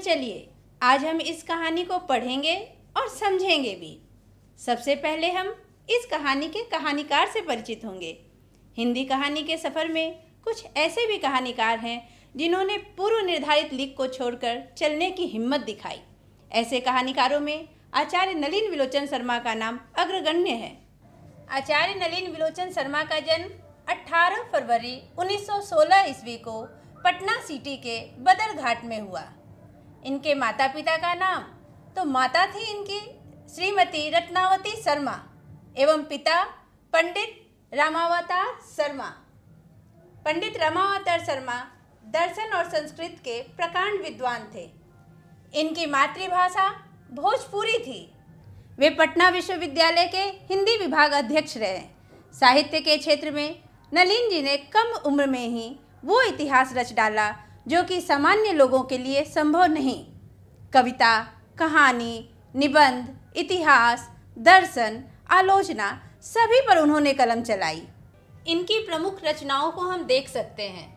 चलिए आज हम इस कहानी को पढ़ेंगे और समझेंगे भी। सबसे पहले हम इस कहानी के कहानीकार से परिचित होंगे। हिंदी कहानी के सफ़र में कुछ ऐसे भी कहानीकार हैं जिन्होंने पूर्व निर्धारित लिख को छोड़कर चलने की हिम्मत दिखाई। ऐसे कहानीकारों में आचार्य नलिन विलोचन शर्मा का नाम अग्रगण्य है। आचार्य नलिन विलोचन शर्मा का जन्म 18 फरवरी 1916 ईस्वी को पटना सिटी के बदरघाट में हुआ। इनके माता पिता का नाम तो माता थी इनकी श्रीमती रत्नावती शर्मा एवं पिता पंडित रामावतार शर्मा। पंडित रामावतार शर्मा दर्शन और संस्कृत के प्रकांड विद्वान थे। इनकी मातृभाषा भोजपुरी थी। वे पटना विश्वविद्यालय के हिंदी विभाग अध्यक्ष रहे। साहित्य के क्षेत्र में नलिन जी ने कम उम्र में ही वो इतिहास रच डाला जो कि सामान्य लोगों के लिए संभव नहीं। कविता, कहानी, निबंध, इतिहास, दर्शन, आलोचना सभी पर उन्होंने कलम चलाई। इनकी प्रमुख रचनाओं को हम देख सकते हैं।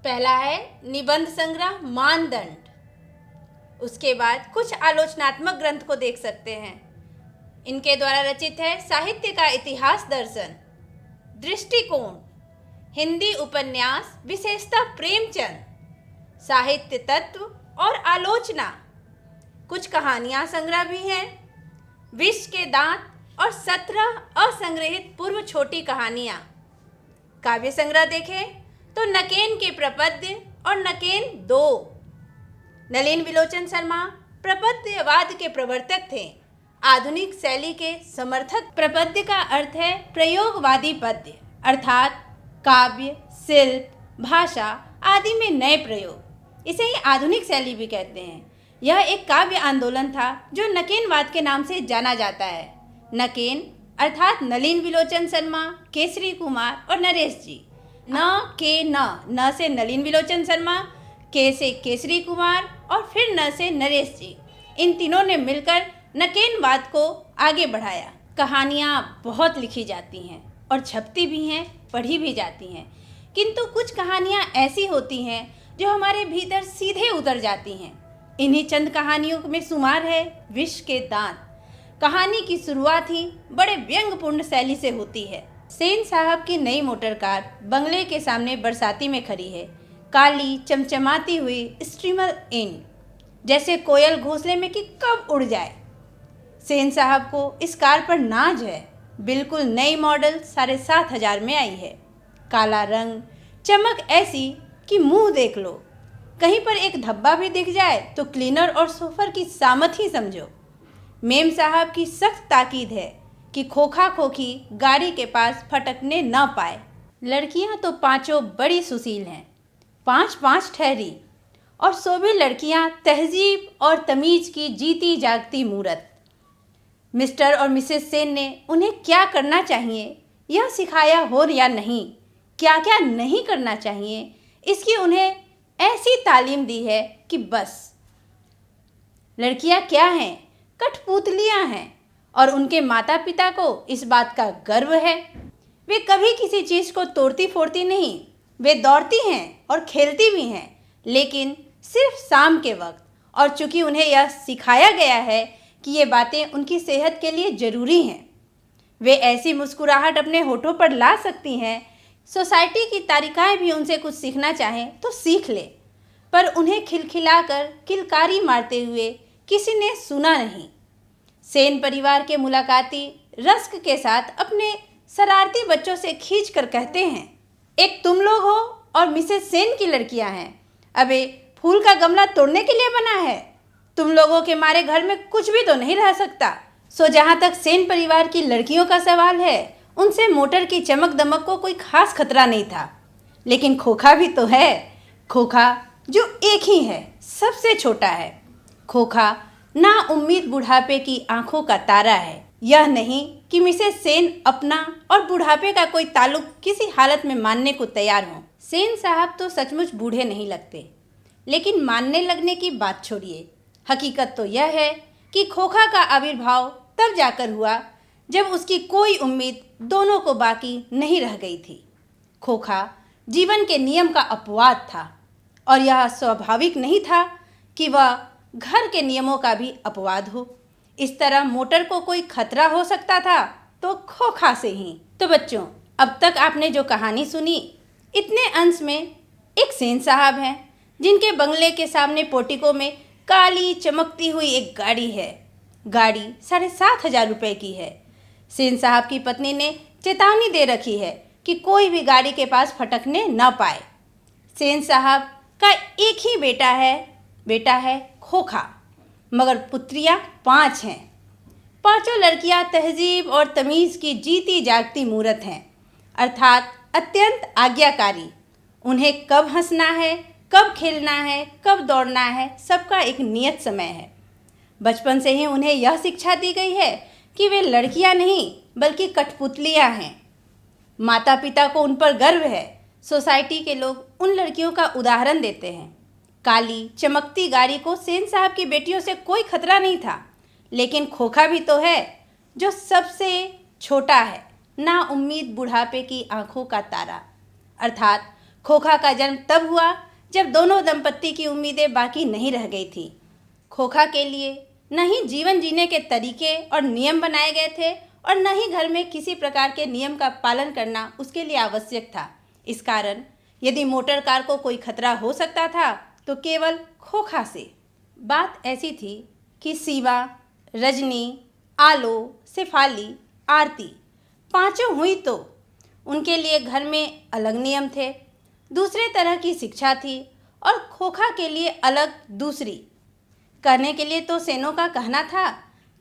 पहला है निबंध संग्रह मानदंड। उसके बाद कुछ आलोचनात्मक ग्रंथ को देख सकते हैं। इनके द्वारा रचित है साहित्य का इतिहास दर्शन, दृष्टिकोण, हिंदी उपन्यास विशेषतः प्रेमचंद, साहित्य तत्व और आलोचना। कुछ कहानियां संग्रह भी हैं, विष के दांत और 17 असंग्रहित पूर्व छोटी कहानियां। काव्य संग्रह देखें तो नकेन के प्रपद्य और नकेन 2। नलिन विलोचन शर्मा प्रपद्यवाद के प्रवर्तक थे, आधुनिक शैली के समर्थक। प्रपद्य का अर्थ है प्रयोगवादी पद्य, अर्थात काव्य, शिल्प, भाषा आदि में नए प्रयोग। इसे ही आधुनिक शैली भी कहते हैं। यह एक काव्य आंदोलन था जो नकेनवाद के नाम से जाना जाता है। नकेन अर्थात नलिन विलोचन शर्मा, केसरी कुमार और नरेश जी। न से नलिन विलोचन शर्मा, के से केसरी कुमार और फिर न से नरेश जी। इन तीनों ने मिलकर नकेनवाद को आगे बढ़ाया। कहानियाँ बहुत लिखी जाती हैं और छपती भी हैं, पढ़ी भी जाती हैं, किंतु कुछ कहानियाँ ऐसी होती हैं जो हमारे भीतर सीधे उतर जाती हैं। इन्हीं चंद कहानियों में शुमार है विष के दांत। कहानी की शुरुआत ही बड़े व्यंग्यपूर्ण शैली से होती है। सेन साहब की नई मोटर कार बंगले के सामने बरसाती में खड़ी है। काली चमचमाती हुई स्ट्रीमर इन, जैसे कोयल घोंसले में कि कब उड़ जाए। सेन साहब को इस कार पर नाज है। बिल्कुल नई मॉडल 7,500 में आई है। काला रंग, चमक ऐसी कि मुंह देख लो। कहीं पर एक धब्बा भी दिख जाए तो क्लीनर और सोफर की सामत ही समझो। मेम साहब की सख्त ताकीद है कि खोखा खोखी गाड़ी के पास फटकने न पाए। लड़कियां तो पांचों बड़ी सुशील हैं, 5-5 ठहरी, और सो भी लड़कियां तहजीब और तमीज की जीती जागती मूरत। मिस्टर और मिसेस सेन ने उन्हें क्या करना चाहिए यह सिखाया हो या नहीं, क्या क्या नहीं करना चाहिए इसकी उन्हें ऐसी तालीम दी है कि बस। लड़कियां क्या हैं? कठपुतलियां हैं, और उनके माता पिता को इस बात का गर्व है। वे कभी किसी चीज़ को तोड़ती फोड़ती नहीं। वे दौड़ती हैं और खेलती भी हैं, लेकिन सिर्फ शाम के वक्त। और चूंकि उन्हें यह सिखाया गया है कि ये बातें उनकी सेहत के लिए ज़रूरी हैं, वे ऐसी मुस्कुराहट अपने होठों पर ला सकती हैं। सोसाइटी की तारिकाएं भी उनसे कुछ सीखना चाहें तो सीख ले, पर उन्हें खिलखिलाकर किलकारी मारते हुए किसी ने सुना नहीं। सेन परिवार के मुलाकाती रस्क के साथ अपने शरारती बच्चों से खींच कर कहते हैं, एक तुम लोग हो और मिसेस सेन की लड़कियां हैं। अबे फूल का गमला तोड़ने के लिए बना है? तुम लोगों के मारे घर में कुछ भी तो नहीं रह सकता। सो जहाँ तक सेन परिवार की लड़कियों का सवाल है, उनसे मोटर की चमक दमक को कोई खास खतरा नहीं था। लेकिन खोखा भी तो है। खोखा जो एक ही है, सबसे छोटा है। खोखा ना उम्मीद बुढ़ापे की आंखों का तारा है। यह नहीं कि मिसेस सेन अपना और बुढ़ापे का कोई ताल्लुक किसी हालत में मानने को तैयार हों। सेन साहब तो सचमुच बूढ़े नहीं लगते, लेकिन मानने लगने की बात छोड़िए। हकीकत तो यह है कि खोखा का आविर्भाव तब जाकर हुआ जब उसकी कोई उम्मीद दोनों को बाकी नहीं रह गई थी। खोखा जीवन के नियम का अपवाद था, और यह स्वाभाविक नहीं था कि वह घर के नियमों का भी अपवाद हो। इस तरह मोटर को कोई खतरा हो सकता था तो खोखा से ही। तो बच्चों, अब तक आपने जो कहानी सुनी, इतने अंश में एक सेन साहब हैं जिनके बंगले के सामने पोर्टिको में काली चमकती हुई एक गाड़ी है। गाड़ी 7,500 रुपये की है। सेन साहब की पत्नी ने चेतावनी दे रखी है कि कोई भी गाड़ी के पास फटकने न पाए। सेन साहब का एक ही बेटा है खोखा, मगर पुत्रियां 5 हैं। पांचों लड़कियां तहजीब और तमीज़ की जीती जागती मूरत हैं, अर्थात अत्यंत आज्ञाकारी। उन्हें कब हंसना है, कब खेलना है, कब दौड़ना है, सबका एक नियत समय है। बचपन से ही उन्हें यह शिक्षा दी गई है कि वे लड़कियां नहीं बल्कि कठपुतलियां हैं। माता पिता को उन पर गर्व है। सोसाइटी के लोग उन लड़कियों का उदाहरण देते हैं। काली चमकती गाड़ी को सेन साहब की बेटियों से कोई खतरा नहीं था, लेकिन खोखा भी तो है जो सबसे छोटा है, ना उम्मीद बुढ़ापे की आंखों का तारा। अर्थात खोखा का जन्म तब हुआ जब दोनों दंपत्ति की उम्मीदें बाकी नहीं रह गई थी। खोखा के लिए न ही जीवन जीने के तरीके और नियम बनाए गए थे और न ही घर में किसी प्रकार के नियम का पालन करना उसके लिए आवश्यक था। इस कारण यदि मोटर कार को कोई खतरा हो सकता था तो केवल खोखा से। बात ऐसी थी कि सीमा, रजनी, आलो, शेफाली, आरती पांचों हुई तो उनके लिए घर में अलग नियम थे, दूसरे तरह की शिक्षा थी और खोखा के लिए अलग दूसरी। कहने के लिए तो सेनों का कहना था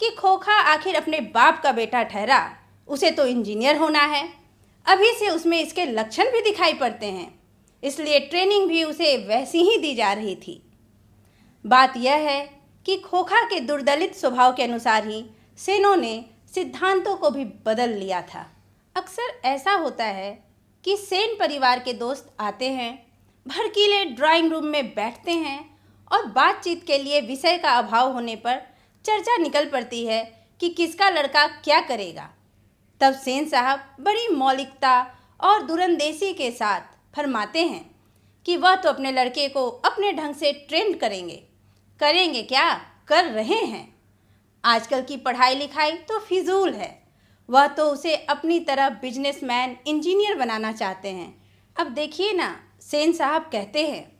कि खोखा आखिर अपने बाप का बेटा ठहरा, उसे तो इंजीनियर होना है। अभी से उसमें इसके लक्षण भी दिखाई पड़ते हैं, इसलिए ट्रेनिंग भी उसे वैसी ही दी जा रही थी। बात यह है कि खोखा के दुर्दलित स्वभाव के अनुसार ही सेनों ने सिद्धांतों को भी बदल लिया था। अक्सर ऐसा होता है कि सेन परिवार के दोस्त आते हैं, भड़कीले ड्राइंग रूम में बैठते हैं और बातचीत के लिए विषय का अभाव होने पर चर्चा निकल पड़ती है कि किसका लड़का क्या करेगा। तब सेन साहब बड़ी मौलिकता और दूरंदेशी के साथ फरमाते हैं कि वह तो अपने लड़के को अपने ढंग से ट्रेंड करेंगे। करेंगे क्या, कर रहे हैं। आजकल की पढ़ाई लिखाई तो फिजूल है, वह तो उसे अपनी तरह बिजनेसमैन, इंजीनियर बनाना चाहते हैं। अब देखिए ना, सेन साहब कहते हैं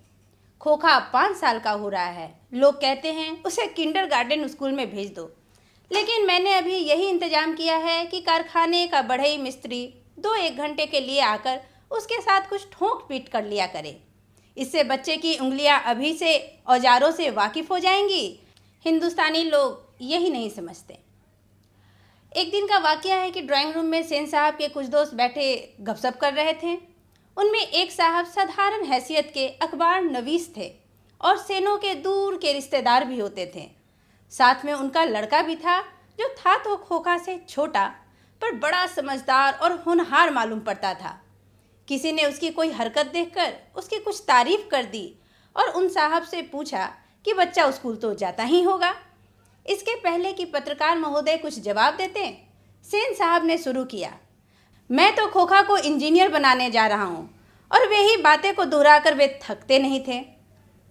खोखा 5 साल का हो रहा है, लोग कहते हैं उसे किंडरगार्टन स्कूल में भेज दो, लेकिन मैंने अभी यही इंतजाम किया है कि कारखाने का बढ़ई मिस्त्री 2-1 घंटे के लिए आकर उसके साथ कुछ ठोक पीट कर लिया करे। इससे बच्चे की उंगलियां अभी से औजारों से वाकिफ हो जाएंगी। हिंदुस्तानी लोग यही नहीं समझते। एक दिन का वाकया है कि ड्राइंग रूम में सेन साहब के कुछ दोस्त बैठे गपशप कर रहे थे। उनमें एक साहब साधारण हैसियत के अखबार नवीस थे और सेनों के दूर के रिश्तेदार भी होते थे। साथ में उनका लड़का भी था, जो था तो खोखा से छोटा पर बड़ा समझदार और होनहार मालूम पड़ता था। किसी ने उसकी कोई हरकत देखकर उसकी कुछ तारीफ कर दी और उन साहब से पूछा कि बच्चा स्कूल तो जाता ही होगा। इसके पहले कि पत्रकार महोदय कुछ जवाब देते, सेन साहब ने शुरू किया, मैं तो खोखा को इंजीनियर बनाने जा रहा हूँ। और वे ही बातें को दोहराकर वे थकते नहीं थे।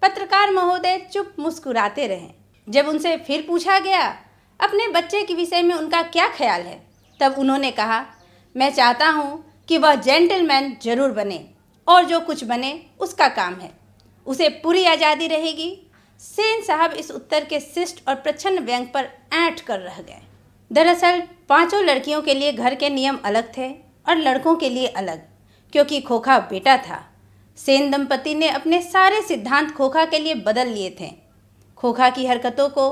पत्रकार महोदय चुप मुस्कुराते रहे। जब उनसे फिर पूछा गया अपने बच्चे के विषय में उनका क्या ख्याल है, तब उन्होंने कहा, मैं चाहता हूँ कि वह जेंटलमैन जरूर बने और जो कुछ बने उसका काम है, उसे पूरी आज़ादी रहेगी। सेन साहब इस उत्तर के शिष्ट और प्रच्छन्न व्यंग पर ऐंठ कर रह गए। दरअसल पांचों लड़कियों के लिए घर के नियम अलग थे और लड़कों के लिए अलग, क्योंकि खोखा बेटा था। सेन दंपति ने अपने सारे सिद्धांत खोखा के लिए बदल लिए थे। खोखा की हरकतों को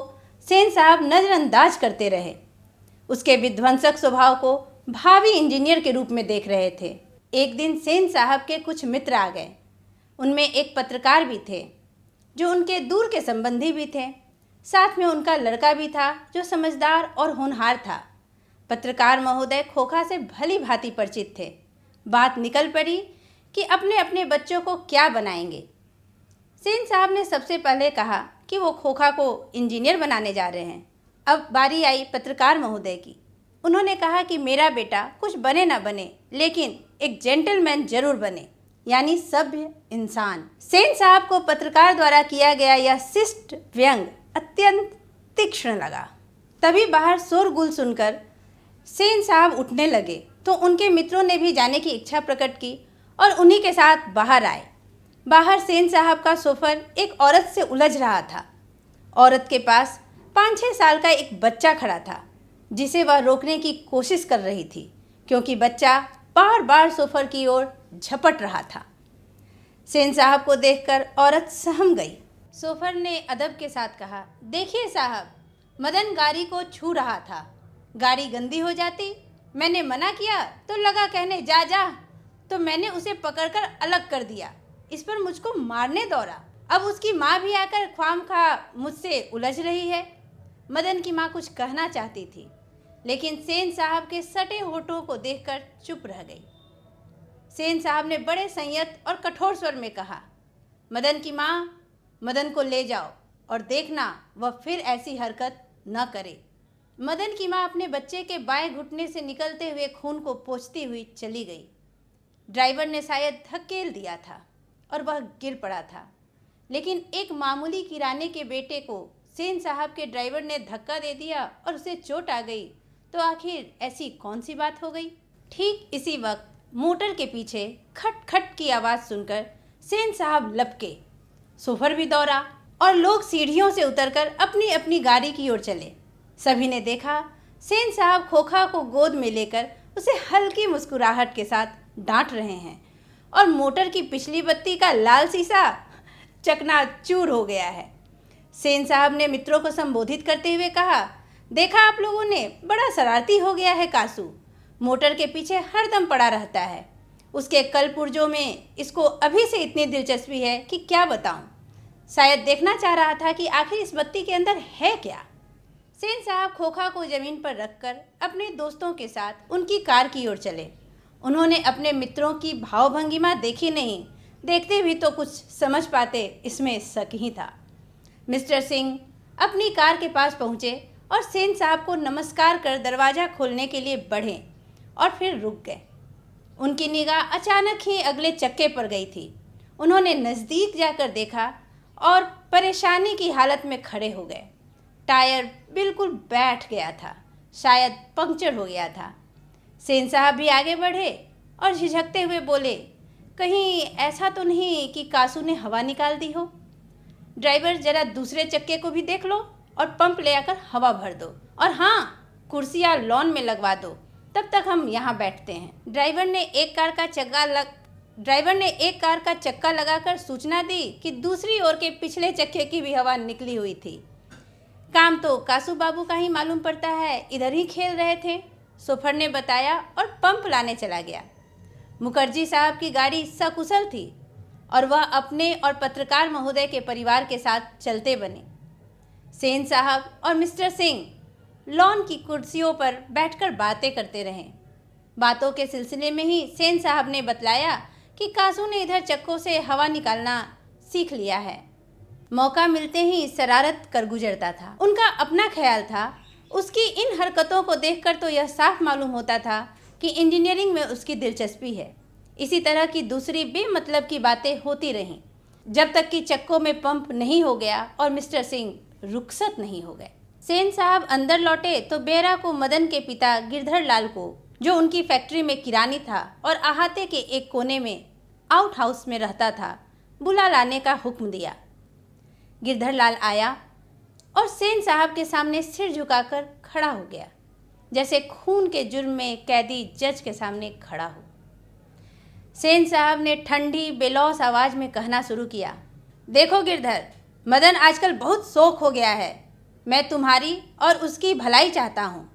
सेन साहब नज़रअंदाज करते रहे, उसके विध्वंसक स्वभाव को भावी इंजीनियर के रूप में देख रहे थे। एक दिन सेन साहब के कुछ मित्र आ गए। उनमें एक पत्रकार भी थे जो उनके दूर के संबंधी भी थे। साथ में उनका लड़का भी था जो समझदार और होनहार था। पत्रकार महोदय खोखा से भली भांति परिचित थे। बात निकल पड़ी कि अपने अपने बच्चों को क्या बनाएंगे। सेन साहब ने सबसे पहले कहा कि वो खोखा को इंजीनियर बनाने जा रहे हैं। अब बारी आई पत्रकार महोदय की। उन्होंने कहा कि मेरा बेटा कुछ बने ना बने, लेकिन एक जेंटलमैन जरूर बने यानी सभ्य इंसान। सेन साहब को पत्रकार द्वारा किया गया यह शिष्ट व्यंग अत्यंत तीक्ष्ण लगा। तभी बाहर शोरगुल सुनकर सेन साहब उठने लगे तो उनके मित्रों ने भी जाने की इच्छा प्रकट की और उन्हीं के साथ बाहर आए। बाहर सेन साहब का सफ़र एक औरत से उलझ रहा था। औरत के पास 5-6 साल का एक बच्चा खड़ा था जिसे वह रोकने की कोशिश कर रही थी क्योंकि बच्चा बार बार सफ़र की ओर झपट रहा था। सेन साहब को देखकर औरत सहम गई। सोफर ने अदब के साथ कहा, देखिए साहब, मदन गाड़ी को छू रहा था, गाड़ी गंदी हो जाती। मैंने मना किया तो लगा कहने जा जा, तो मैंने उसे पकड़कर अलग कर दिया। इस पर मुझको मारने दौड़ा। अब उसकी माँ भी आकर ख्वामखा मुझसे उलझ रही है। मदन की माँ कुछ कहना चाहती थी लेकिन सेन साहब के सटे होठों को देखकर चुप रह गई। सेन साहब ने बड़े संयत और कठोर स्वर में कहा, मदन की माँ, मदन को ले जाओ और देखना वह फिर ऐसी हरकत न करे। मदन की माँ अपने बच्चे के बाएं घुटने से निकलते हुए खून को पोंछती हुई चली गई। ड्राइवर ने शायद धकेल दिया था और वह गिर पड़ा था, लेकिन एक मामूली किराने के बेटे को सेन साहब के ड्राइवर ने धक्का दे दिया और उसे चोट आ गई, तो आखिर ऐसी कौन सी बात हो गई। ठीक इसी वक्त मोटर के पीछे खट खट की आवाज़ सुनकर सेन साहब लपके। सोफर भी दौड़ा और लोग सीढ़ियों से उतरकर अपनी अपनी गाड़ी की ओर चले। सभी ने देखा सेन साहब खोखा को गोद में लेकर उसे हल्की मुस्कुराहट के साथ डांट रहे हैं और मोटर की पिछली बत्ती का लाल शीशा चकनाचूर हो गया है। सेन साहब ने मित्रों को संबोधित करते हुए कहा, देखा आप लोगों ने, बड़ा शरारती हो गया है कासू। मोटर के पीछे हरदम पड़ा रहता है। उसके कल पुर्जों में इसको अभी से इतनी दिलचस्पी है कि क्या बताऊं। शायद देखना चाह रहा था कि आखिर इस बत्ती के अंदर है क्या। सेन साहब खोखा को ज़मीन पर रखकर अपने दोस्तों के साथ उनकी कार की ओर चले। उन्होंने अपने मित्रों की भावभंगिमा देखी नहीं, देखते भी तो कुछ समझ पाते, इसमें शक ही था। मिस्टर सिंह अपनी कार के पास पहुँचे और सेन साहब को नमस्कार कर दरवाज़ा खोलने के लिए बढ़े और फिर रुक गए। उनकी निगाह अचानक ही अगले चक्के पर गई थी। उन्होंने नज़दीक जाकर देखा और परेशानी की हालत में खड़े हो गए। टायर बिल्कुल बैठ गया था, शायद पंक्चर हो गया था। सेन साहब भी आगे बढ़े और झिझकते हुए बोले, कहीं ऐसा तो नहीं कि कासू ने हवा निकाल दी हो। ड्राइवर, जरा दूसरे चक्के को भी देख लो और पंप ले आकर हवा भर दो, और हाँ, कुर्सियाँ लॉन में लगवा दो, तब तक हम यहाँ बैठते हैं। ड्राइवर ने एक कार का चक्का लगाकर सूचना दी कि दूसरी ओर के पिछले चक्के की भी हवा निकली हुई थी। काम तो कासू बाबू का ही मालूम पड़ता है, इधर ही खेल रहे थे, सोफर ने बताया और पंप लाने चला गया। मुखर्जी साहब की गाड़ी सकुशल थी और वह अपने और पत्रकार महोदय के परिवार के साथ चलते बने। सेन साहब और मिस्टर सिंह लॉन की कुर्सियों पर बैठकर बातें करते रहे। बातों के सिलसिले में ही सेन साहब ने बतलाया कि कासू ने इधर चक्कों से हवा निकालना सीख लिया है। मौका मिलते ही शरारत कर गुजरता था। उनका अपना ख्याल था। उसकी इन हरकतों को देखकर तो यह साफ मालूम होता था कि इंजीनियरिंग में उसकी दिलचस्पी है। इसी तरह की दूसरी बेमतलब की बातें होती रहीं जब तक कि चक्कों में पंप नहीं हो गया और मिस्टर सिंह रुखसत नहीं हो गए। सेन साहब अंदर लौटे तो बेरा को मदन के पिता गिरधर लाल को, जो उनकी फैक्ट्री में किरानी था और अहाते के एक कोने में आउट हाउस में रहता था, बुला लाने का हुक्म दिया। गिरधर लाल आया और सेन साहब के सामने सिर झुकाकर खड़ा हो गया, जैसे खून के जुर्म में कैदी जज के सामने खड़ा हो। सेन साहब ने ठंडी बेलौस आवाज़ में कहना शुरू किया, देखो गिरधर, मदन आजकल बहुत शौक हो गया है। मैं तुम्हारी और उसकी भलाई चाहता हूँ।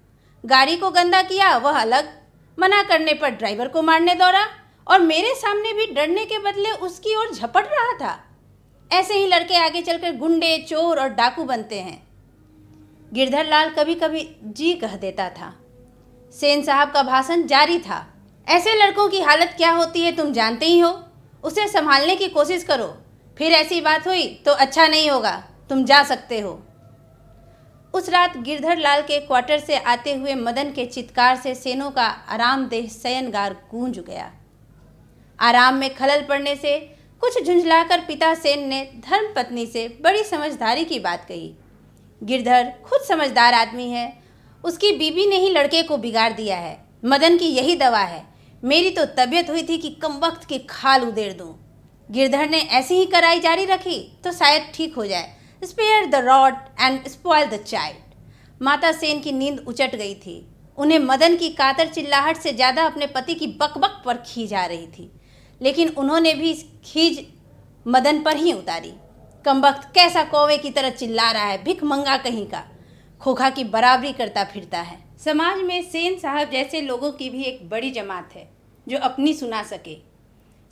गाड़ी को गंदा किया वह अलग, मना करने पर ड्राइवर को मारने दौड़ा और मेरे सामने भी डरने के बदले उसकी ओर झपट रहा था। ऐसे ही लड़के आगे चलकर गुंडे, चोर और डाकू बनते हैं। गिरधर लाल कभी कभी जी कह देता था। सेन साहब का भाषण जारी था। ऐसे लड़कों की हालत क्या होती है तुम जानते ही हो। उसे संभालने की कोशिश करो, फिर ऐसी बात हुई तो अच्छा नहीं होगा। तुम जा सकते हो। उस रात गिरधर लाल के क्वार्टर से आते हुए मदन के चित्कार से सेनों का आरामदेह शयनगार गूंज गया। आराम में खलल पड़ने से कुछ झुंझलाकर पिता सेन ने धर्म पत्नी से बड़ी समझदारी की बात कही। गिरधर खुद समझदार आदमी है, उसकी बीबी ने ही लड़के को बिगाड़ दिया है। मदन की यही दवा है। मेरी तो तबीयत हुई थी कि कमबख्त की खाल उधेड़ दूं। गिरधर ने ऐसी ही कराई जारी रखी तो शायद ठीक हो जाए। Spare the rod and spoil the child. माता सेन की नींद उचट गई थी। उन्हें मदन की कातर चिल्लाहट से ज़्यादा अपने पति की बकबक पर खींच आ रही थी, लेकिन उन्होंने भी खींच मदन पर ही उतारी। कमबख्त कैसा कौवे की तरह चिल्ला रहा है, भिख मंगा कहीं का, खोखा की बराबरी करता फिरता है। समाज में सेन साहब जैसे लोगों की भी एक बड़ी जमात है जो अपनी सुना सके।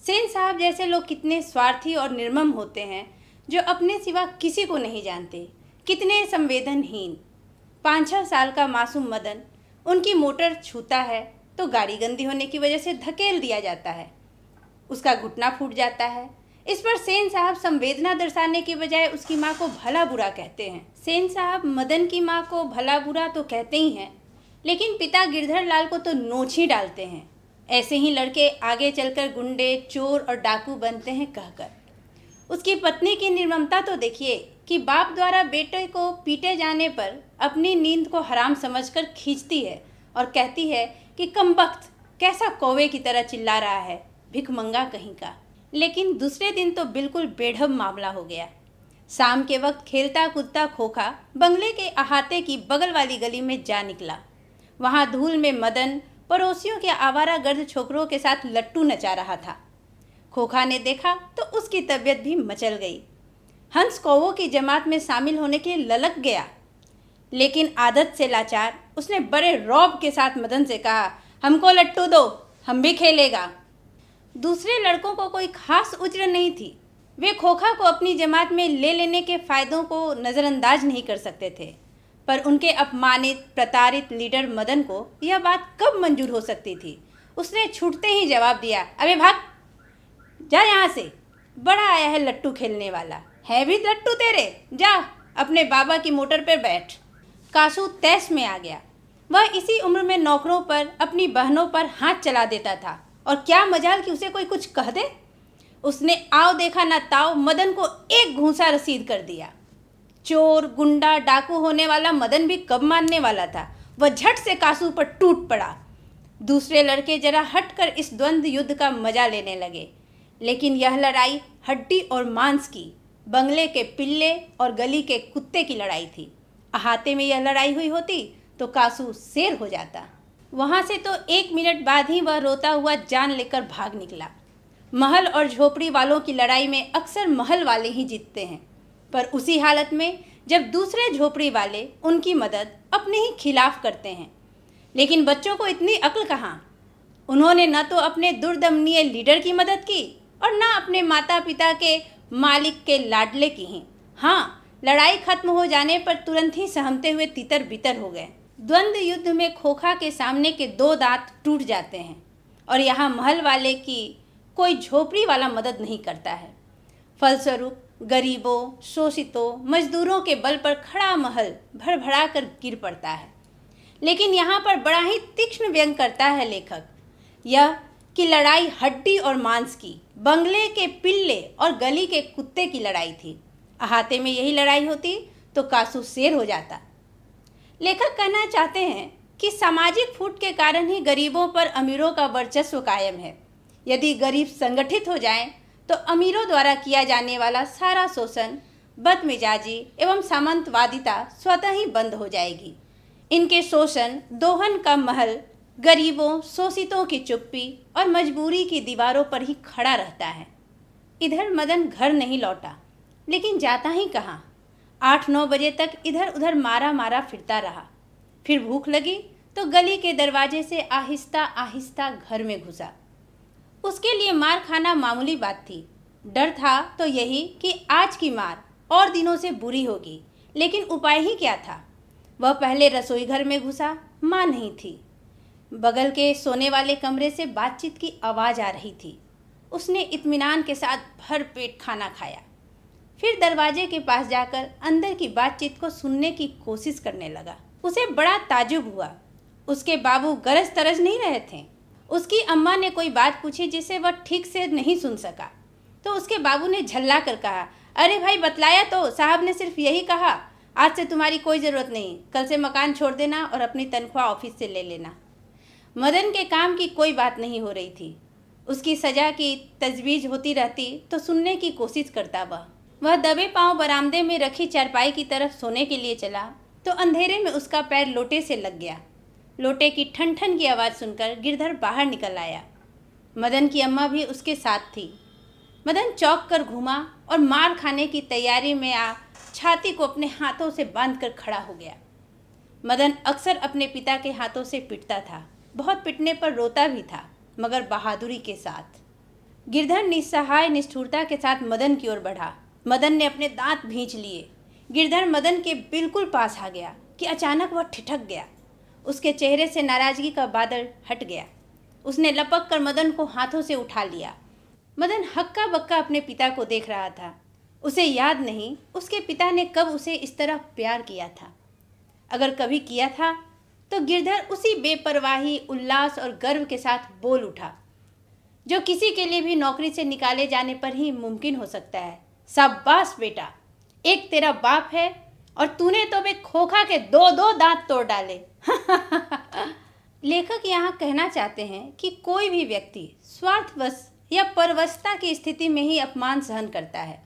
सेन साहब जैसे लोग कितने स्वार्थी और निर्मम होते हैं, जो अपने सिवा किसी को नहीं जानते, कितने संवेदनहीन। 5-6 साल का मासूम मदन उनकी मोटर छूता है तो गाड़ी गंदी होने की वजह से धकेल दिया जाता है, उसका घुटना फूट जाता है। इस पर सेन साहब संवेदना दर्शाने की बजाय उसकी माँ को भला बुरा कहते हैं। सेन साहब मदन की माँ को भला बुरा तो कहते ही हैं, लेकिन पिता गिरधर लाल को तो नोच ही डालते हैं। ऐसे ही लड़के आगे चलकर गुंडे, चोर और डाकू बनते हैं कहकर। उसकी पत्नी की निर्ममता तो देखिए कि बाप द्वारा बेटे को पीटे जाने पर अपनी नींद को हराम समझकर खींचती है और कहती है कि कमबख्त कैसा कौवे की तरह चिल्ला रहा है, भिख मंगा कहीं का। लेकिन दूसरे दिन तो बिल्कुल बेढब मामला हो गया। शाम के वक्त खेलता कूदता खोखा बंगले के अहाते की बगल वाली गली में जा निकला। वहाँ धूल में मदन पड़ोसियों के आवारा गर्द छोकरों के साथ लट्टू नचा रहा था। खोखा ने देखा तो उसकी तबीयत भी मचल गई। हंस कौवों की जमात में शामिल होने के लिए ललक गया, लेकिन आदत से लाचार उसने बड़े रौब के साथ मदन से कहा, हमको लट्टू दो, हम भी खेलेगा। दूसरे लड़कों को कोई खास उज्र नहीं थी। वे खोखा को अपनी जमात में ले लेने के फायदों को नज़रअंदाज नहीं कर सकते थे, पर उनके अपमानित प्रताड़ित लीडर मदन को यह बात कब मंजूर हो सकती थी। उसने छूटते ही जवाब दिया, अबे भाग जा यहाँ से, बड़ा आया है लट्टू खेलने वाला, है भी लट्टू तेरे, जा अपने बाबा की मोटर पर बैठ। कासू तैश में आ गया। वह इसी उम्र में नौकरों पर, अपनी बहनों पर हाथ चला देता था, और क्या मजाल कि उसे कोई कुछ कह दे। उसने आओ देखा ना ताओ मदन को एक घूंसा रसीद कर दिया। चोर, गुंडा, डाकू होने वाला मदन भी कब मानने वाला था। वह झट से कासू पर टूट पड़ा। दूसरे लड़के जरा हटकर इस द्वंद्व युद्ध का मजा लेने लगे, लेकिन यह लड़ाई हड्डी और मांस की, बंगले के पिल्ले और गली के कुत्ते की लड़ाई थी। अहाते में यह लड़ाई हुई होती तो कासू शेर हो जाता। वहाँ से तो 1 मिनट बाद ही वह रोता हुआ जान लेकर भाग निकला। महल और झोपड़ी वालों की लड़ाई में अक्सर महल वाले ही जीतते हैं, पर उसी हालत में जब दूसरे झोपड़ी वाले उनकी मदद अपने ही खिलाफ करते हैं। लेकिन बच्चों को इतनी अक्ल कहाँ। उन्होंने न तो अपने दुर्दमनीय लीडर की मदद की और न अपने माता पिता के मालिक के लाडले की ही। हाँ, लड़ाई खत्म हो जाने पर तुरंत ही सहमते हुए तितर बितर हो गए। द्वंद्व युद्ध में खोखा के सामने के 2 दांत टूट जाते हैं, और यहाँ महल वाले की कोई झोपड़ी वाला मदद नहीं करता है। फलस्वरूप गरीबों, शोषितों, मजदूरों के बल पर खड़ा महल भड़भड़ा कर गिर पड़ता है। लेकिन यहाँ पर बड़ा ही तीक्ष्ण व्यंग करता है लेखक यह कि लड़ाई हड्डी और मांस की, बंगले के पिल्ले और गली के कुत्ते की लड़ाई थी। अहाते में यही लड़ाई होती तो कासू शेर हो जाता। लेखक कहना चाहते हैं कि सामाजिक फूट के कारण ही गरीबों पर अमीरों का वर्चस्व कायम है। यदि गरीब संगठित हो जाएं, तो अमीरों द्वारा किया जाने वाला सारा शोषण, बदमिजाजी एवं सामंतवादिता स्वतः ही बंद हो जाएगी। इनके शोषण, दोहन का महल गरीबों, शोषितों की चुप्पी और मजबूरी की दीवारों पर ही खड़ा रहता है। इधर मदन घर नहीं लौटा, लेकिन जाता ही कहाँ। 8-9 बजे तक इधर उधर मारा मारा फिरता रहा। फिर भूख लगी तो गली के दरवाजे से आहिस्ता आहिस्ता घर में घुसा। उसके लिए मार खाना मामूली बात थी। डर था तो यही कि आज की मार और दिनों से बुरी होगी, लेकिन उपाय ही क्या था। वह पहले रसोई घर में घुसा, माँ नहीं थी। बगल के सोने वाले कमरे से बातचीत की आवाज़ आ रही थी। उसने इत्मीनान के साथ भर पेट खाना खाया। फिर दरवाजे के पास जाकर अंदर की बातचीत को सुनने की कोशिश करने लगा। उसे बड़ा ताजुब हुआ। उसके बाबू गरज तरज नहीं रहे थे। उसकी अम्मा ने कोई बात पूछी जिसे वह ठीक से नहीं सुन सका, तो उसके बाबू ने झल्ला कर कहा, अरे भाई बतलाया तो, साहब ने सिर्फ यही कहा, आज से तुम्हारी कोई ज़रूरत नहीं, कल से मकान छोड़ देना और अपनी तनख्वाह ऑफिस से ले लेना। मदन के काम की कोई बात नहीं हो रही थी। उसकी सजा की तजवीज़ होती रहती तो सुनने की कोशिश करता। वह दबे पांव बरामदे में रखी चारपाई की तरफ सोने के लिए चला तो अंधेरे में उसका पैर लोटे से लग गया। लोटे की ठन ठन की आवाज़ सुनकर गिरधर बाहर निकल आया। मदन की अम्मा भी उसके साथ थी। मदन चौंक कर घूमा और मार खाने की तैयारी में छाती को अपने हाथों से बांधकर खड़ा हो गया। मदन अक्सर अपने पिता के हाथों से पिटता था, बहुत पिटने पर रोता भी था, मगर बहादुरी के साथ। गिरधर निस्सहाय निष्ठुरता के साथ मदन की ओर बढ़ा। मदन ने अपने दांत भींच लिए। गिरधर मदन के बिल्कुल पास आ गया कि अचानक वह ठिठक गया। उसके चेहरे से नाराजगी का बादल हट गया। उसने लपक कर मदन को हाथों से उठा लिया। मदन हक्का बक्का अपने पिता को देख रहा था। उसे याद नहीं उसके पिता ने कब उसे इस तरह प्यार किया था। अगर कभी किया था तो गिरधर उसी बेपरवाही, उल्लास और गर्व के साथ बोल उठा जो किसी के लिए भी नौकरी से निकाले जाने पर ही मुमकिन हो सकता है। शाबाश बेटा, एक तेरा बाप है और तूने तो बे खोखा के दो दो दांत तोड़ डाले। लेखक यहाँ कहना चाहते हैं कि कोई भी व्यक्ति स्वार्थवश या परवशता की स्थिति में ही अपमान सहन करता है।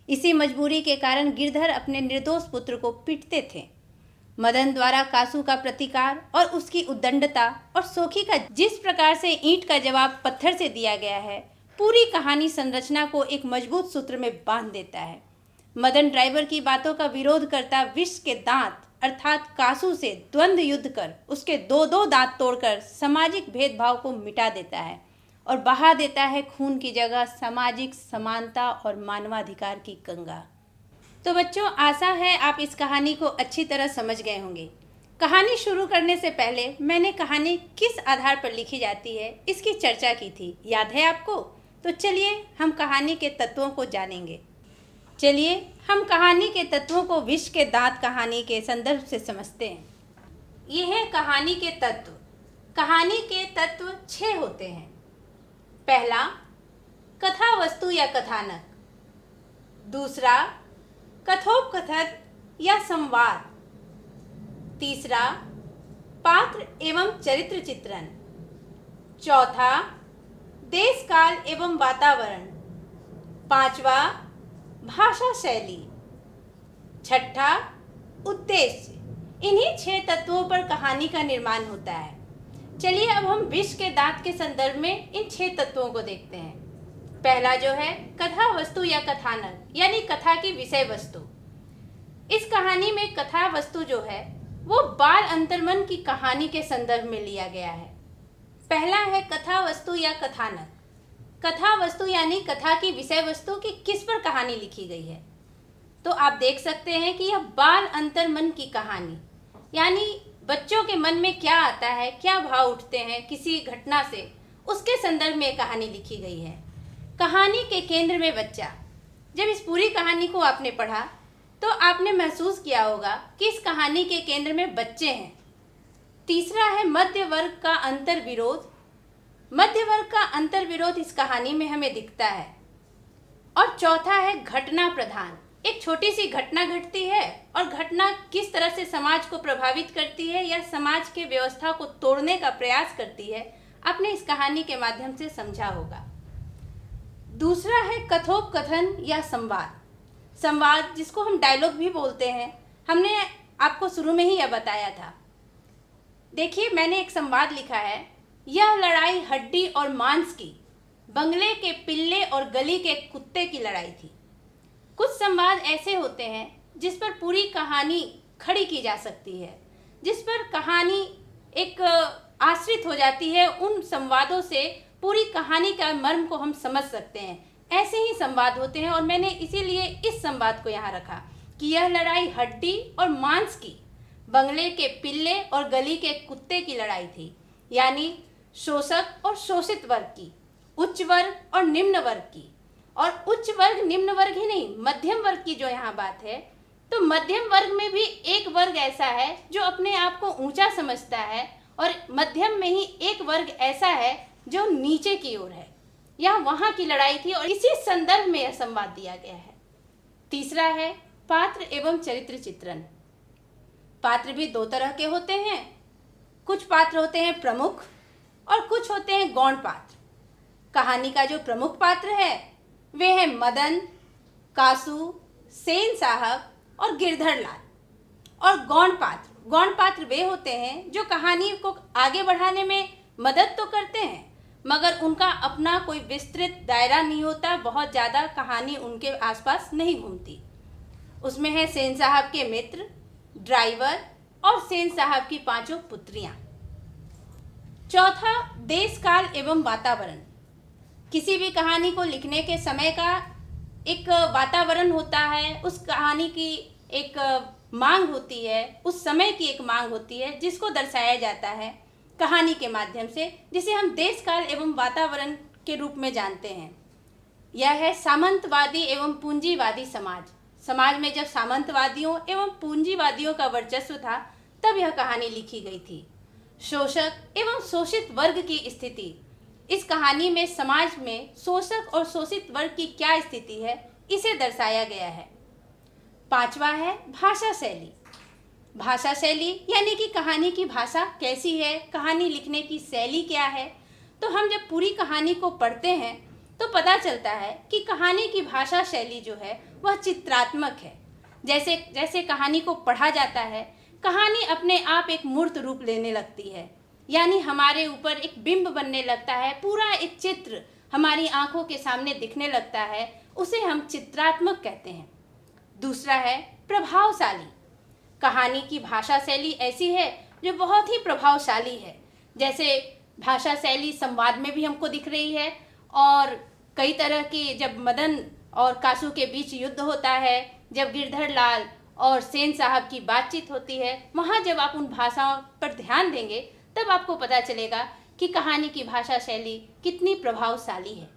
इसी मजबूरी के कारण गिरधर अपने निर्दोष पुत्र को पीटते थे। मदन द्वारा कासू का प्रतिकार और उसकी उद्दंडता और सोखी का जिस प्रकार से ईंट का जवाब पत्थर से दिया गया है, पूरी कहानी संरचना को एक मजबूत सूत्र में बांध देता है। मदन ड्राइवर की बातों का विरोध करता विष के दांत अर्थात कासू से द्वंद्व युद्ध कर उसके दो दो दांत तोड़कर सामाजिक भेदभाव को मिटा देता है और बहा देता है खून की जगह सामाजिक समानता और मानवाधिकार की गंगा। तो बच्चों, आशा है आप इस कहानी को अच्छी तरह समझ गए होंगे। कहानी शुरू करने से पहले मैंने कहानी किस आधार पर लिखी जाती है इसकी चर्चा की थी, याद है आपको? तो चलिए हम कहानी के तत्वों को जानेंगे। चलिए हम कहानी के तत्वों को विष के दांत कहानी के संदर्भ से समझते हैं। ये है कहानी के तत्व। कहानी के तत्व 6 होते हैं। पहला, कथा वस्तु या कथानक। दूसरा, कथोपकथन या संवाद। तीसरा, पात्र एवं चरित्र चित्रण। चौथा, देश काल एवं वातावरण। पांचवा, भाषा शैली। छठा, उद्देश्य। इन्हीं 6 तत्वों पर कहानी का निर्माण होता है। चलिए अब हम विष के दांत के संदर्भ में इन 6 तत्वों को देखते हैं। पहला जो है कथा वस्तु या कथानक, यानी कथा की विषय वस्तु। इस कहानी में कथा वस्तु जो है वो बाल अंतर्मन की कहानी के संदर्भ में लिया गया है। पहला है कथा वस्तु या कथानक। कथा वस्तु यानी कथा की विषय वस्तु की किस पर कहानी लिखी गई है। तो आप देख सकते हैं कि यह बाल अंतर्मन की कहानी, यानी बच्चों के मन में क्या आता है, क्या भाव उठते हैं किसी घटना से, उसके संदर्भ में कहानी लिखी गई है। कहानी के केंद्र में बच्चा। जब इस पूरी कहानी को आपने पढ़ा तो आपने महसूस किया होगा कि इस कहानी के केंद्र में बच्चे हैं। तीसरा है मध्य वर्ग का अंतर्विरोध। मध्य वर्ग का अंतर्विरोध इस कहानी में हमें दिखता है। और चौथा है घटना प्रधान। एक छोटी सी घटना घटती है और घटना किस तरह से समाज को प्रभावित करती है या समाज के व्यवस्था को तोड़ने का प्रयास करती है, आपने इस कहानी के माध्यम से समझा होगा। दूसरा है कथोपकथन या संवाद। संवाद जिसको हम डायलॉग भी बोलते हैं, हमने आपको शुरू में ही यह बताया था। देखिए मैंने एक संवाद लिखा है, यह लड़ाई हड्डी और मांस की, बंगले के पिल्ले और गली के कुत्ते की लड़ाई थी। कुछ संवाद ऐसे होते हैं जिस पर पूरी कहानी खड़ी की जा सकती है, जिस पर कहानी एक आश्रित हो जाती है। उन संवादों से पूरी कहानी का मर्म को हम समझ सकते हैं। ऐसे ही संवाद होते हैं और मैंने इसीलिए इस संवाद को यहाँ रखा कि यह लड़ाई हड्डी और मांस की, बंगले के पिल्ले और गली के कुत्ते की लड़ाई थी, यानी शोषक और शोषित वर्ग की, उच्च वर्ग और निम्न वर्ग की। और उच्च वर्ग निम्न वर्ग ही नहीं, मध्यम वर्ग की जो यहाँ बात है, तो मध्यम वर्ग में भी एक वर्ग ऐसा है जो अपने आप को ऊंचा समझता है और मध्यम में ही एक वर्ग ऐसा है जो नीचे की ओर है। यह वहाँ की लड़ाई थी और इसी संदर्भ में यह संवाद दिया गया है। तीसरा है पात्र एवं चरित्र चित्रण। पात्र भी दो तरह के होते हैं। कुछ पात्र होते हैं प्रमुख और कुछ होते हैं गौण पात्र। कहानी का जो प्रमुख पात्र है वे है मदन, कासू, सेन साहब और गिरधर लाल। और गौण पात्र वे होते हैं जो कहानी को आगे बढ़ाने में मदद तो करते हैं मगर उनका अपना कोई विस्तृत दायरा नहीं होता, बहुत ज़्यादा कहानी उनके आसपास नहीं घूमती। उसमें है सेन साहब के मित्र, ड्राइवर और सेन साहब की 5 पुत्रियां। चौथा, देश काल एवं वातावरण। किसी भी कहानी को लिखने के समय का एक वातावरण होता है, उस कहानी की एक मांग होती है, उस समय की एक मांग होती है जिसको दर्शाया जाता है कहानी के माध्यम से, जिसे हम देश काल एवं वातावरण के रूप में जानते हैं। यह है सामंतवादी एवं पूंजीवादी समाज। समाज में जब सामंतवादियों एवं पूंजीवादियों का वर्चस्व था तब यह कहानी लिखी गई थी। शोषक एवं शोषित वर्ग की स्थिति। इस कहानी में समाज में शोषक और शोषित वर्ग की क्या स्थिति है इसे दर्शाया गया है। पांचवा है भाषा शैली। भाषा शैली यानी कि कहानी की भाषा कैसी है, कहानी लिखने की शैली क्या है। तो हम जब पूरी कहानी को पढ़ते हैं तो पता चलता है कि कहानी की भाषा शैली जो है वह चित्रात्मक है। जैसे जैसे कहानी को पढ़ा जाता है, कहानी अपने आप एक मूर्त रूप लेने लगती है, यानी हमारे ऊपर एक बिंब बनने लगता है, पूरा एक चित्र हमारी आंखों के सामने दिखने लगता है, उसे हम चित्रात्मक कहते हैं। दूसरा है प्रभावशाली। कहानी की भाषा शैली ऐसी है जो बहुत ही प्रभावशाली है। जैसे भाषा शैली संवाद में भी हमको दिख रही है और कई तरह की, जब मदन और कासू के बीच युद्ध होता है, जब गिरधर लाल और सेन साहब की बातचीत होती है, वहाँ जब आप उन भाषाओं पर ध्यान देंगे तब आपको पता चलेगा कि कहानी की भाषा शैली कितनी प्रभावशाली है।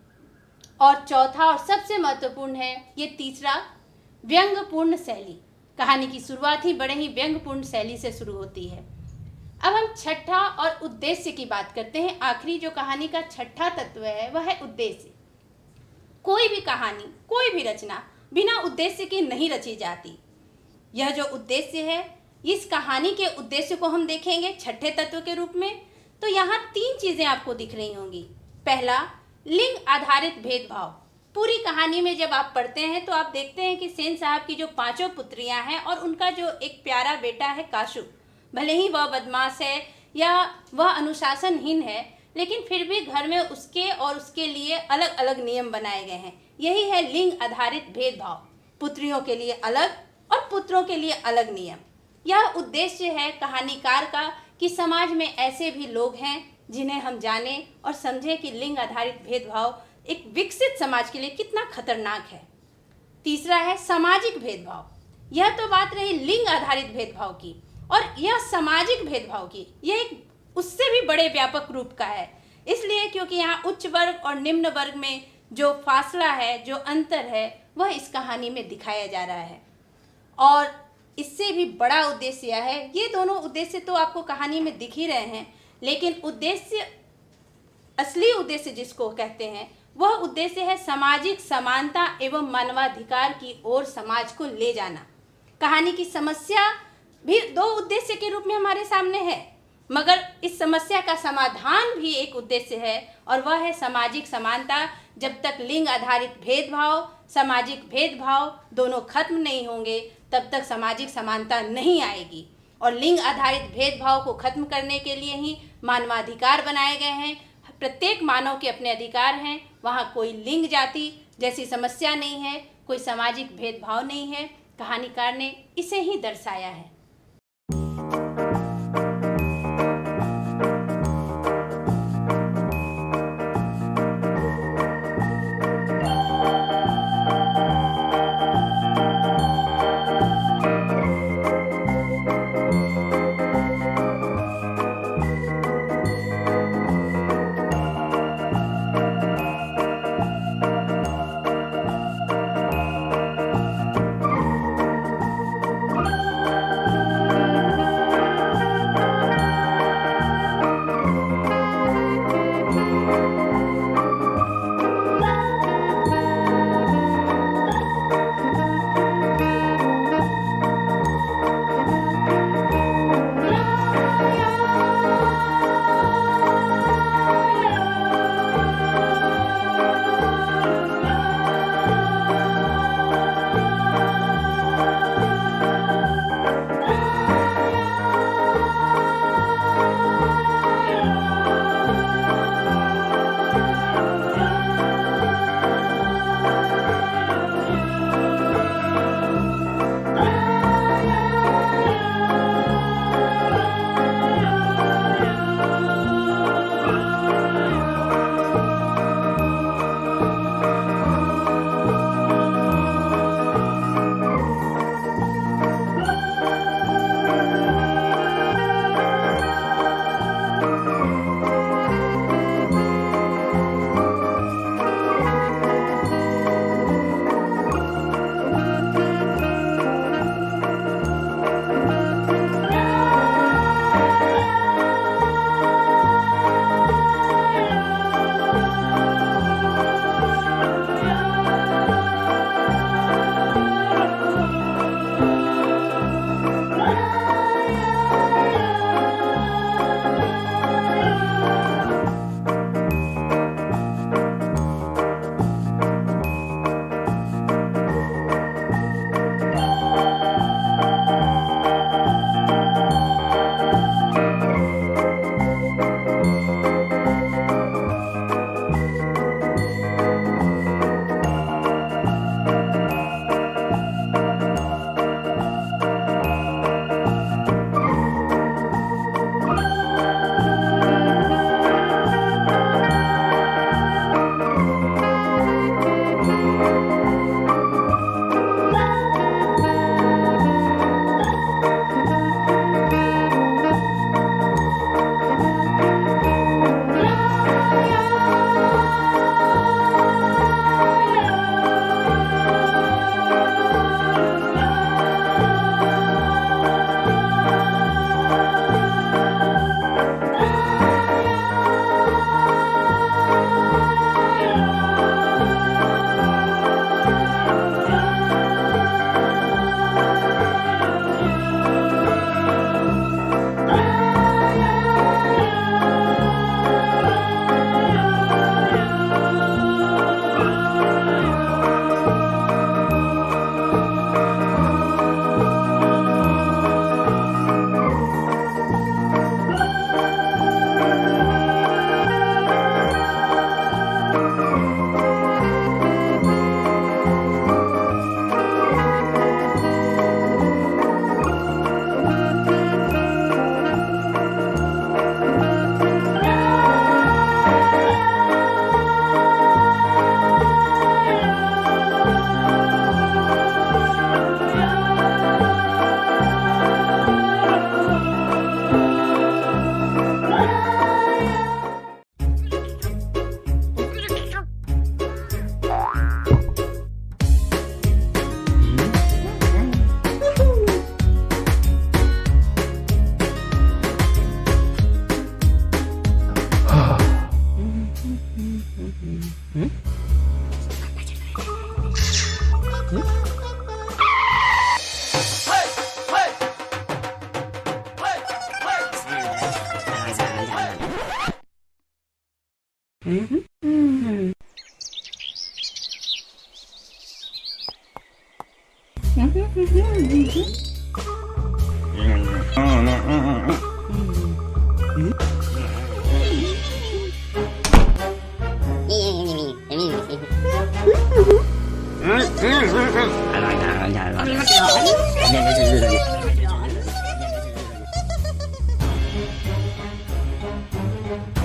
और चौथा और सबसे महत्वपूर्ण है ये तीसरा, व्यंग्यपूर्ण शैली। कहानी की शुरुआत ही बड़े ही व्यंग्यपूर्ण शैली से शुरू होती है। अब हम छठा और उद्देश्य की बात करते हैं। आखिरी जो कहानी का छठा तत्व है वह है उद्देश्य। कोई भी कहानी, कोई भी रचना बिना उद्देश्य के नहीं रची जाती। यह जो उद्देश्य है, इस कहानी के उद्देश्य को हम देखेंगे छठे तत्व के रूप में। तो यहाँ 3 चीज़ें आपको दिख रही होंगी। पहला, लिंग आधारित भेदभाव। पूरी कहानी में जब आप पढ़ते हैं तो आप देखते हैं कि सेन साहब की जो 5 पुत्रियां हैं और उनका जो एक प्यारा बेटा है काशू, भले ही वह बदमाश है या वह अनुशासनहीन है, लेकिन फिर भी घर में उसके और उसके लिए अलग अलग नियम बनाए गए हैं। यही है लिंग आधारित भेदभाव। पुत्रियों के लिए अलग और पुत्रों के लिए अलग नियम। यह उद्देश्य है कहानीकार का कि समाज में ऐसे भी लोग हैं जिन्हें हम जानें और समझें कि लिंग आधारित भेदभाव एक विकसित समाज के लिए कितना खतरनाक है। तीसरा है सामाजिक भेदभाव। यह तो बात रही लिंग आधारित भेदभाव की, और यह सामाजिक भेदभाव की, यह एक उससे भी बड़े व्यापक रूप का है। इसलिए क्योंकि यहाँ उच्च वर्ग और निम्न वर्ग में जो फासला है, जो अंतर है, वह इस कहानी में दिखाया जा रहा है। और इससे भी बड़ा उद्देश्य यह है, ये दोनों उद्देश्य तो आपको कहानी में दिख ही रहे हैं, लेकिन उद्देश्य, असली उद्देश्य जिसको कहते हैं, वह उद्देश्य है सामाजिक समानता एवं मानवाधिकार की ओर समाज को ले जाना। कहानी की समस्या भी 2 उद्देश्य के रूप में हमारे सामने है, मगर इस समस्या का समाधान भी एक उद्देश्य है, और वह है सामाजिक समानता। जब तक लिंग आधारित भेदभाव, सामाजिक भेदभाव दोनों खत्म नहीं होंगे तब तक सामाजिक समानता नहीं आएगी। और लिंग आधारित भेदभाव को खत्म करने के लिए ही मानवाधिकार बनाए गए हैं। प्रत्येक मानव के अपने अधिकार हैं। वहाँ कोई लिंग जाति जैसी समस्या नहीं है, कोई सामाजिक भेदभाव नहीं है। कहानीकार ने इसे ही दर्शाया है।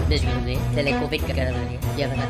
Biscuit telekopic ka naman niya. Yan na.